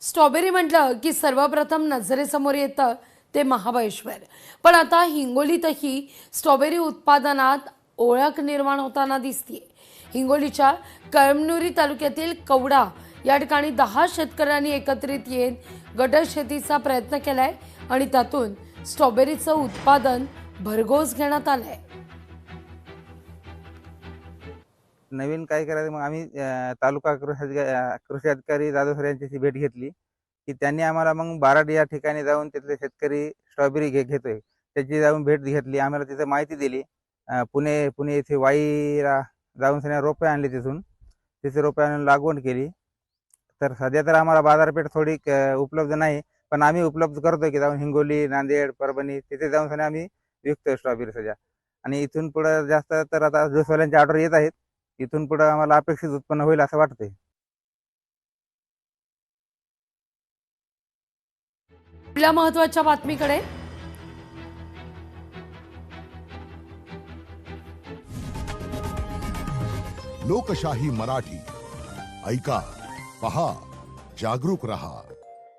Strawberry म्हटलं की सर्वप्रथम नजरेसमोर येतं ते महाबळेश्वर. पण आता हिंगोलीतही स्ट्रॉबेरी उत्पादनात ओळख निर्माण होताना दिसतीये. हिंगोलीच्या कळमनुरी तालुक्यातील कवडा या ठिकाणी 10 शेतकऱ्यांनी एकत्रित येऊन गट शेतीचा प्रयत्न केलाय आणि त्यातून स्ट्रॉबेरीचं उत्पादन भरघोस घेण्यात आलंय. नवीन काय करायचं मग आम्ही तालुका कृषी अधिकारी जाधव सर यांच्याशी भेट घेतली, की त्यांनी आम्हाला मग बाराड या ठिकाणी जाऊन तिथले शेतकरी स्ट्रॉबेरी घेतोय त्याची जाऊन भेट घेतली. आम्हाला तिथं माहिती दिली. पुणे पुणे येथे वाईला जाऊन सगळ्या रोपे आणले तिथून. तिथे रोपे आणून लागवड केली. तर सध्या तर आम्हाला बाजारपेठ थोडी उपलब्ध नाही, पण आम्ही उपलब्ध करतोय की जाऊन हिंगोली, नांदेड, परभणी तिथे जाऊन सगळ्या आम्ही विकतोय स्ट्रॉबेरी सध्या. आणि इथून पुढं जास्त तर आता ज्यूसवाल्यांची ऑर्डर येत आहेत. इथून पुढे आम्हाला अपेक्षित उत्पन्न होईल असं वाटतंय. आपल्या महत्त्वाच्या बातमीकडे. लोकशाही मराठी ऐका, पहा, जागरूक रहा.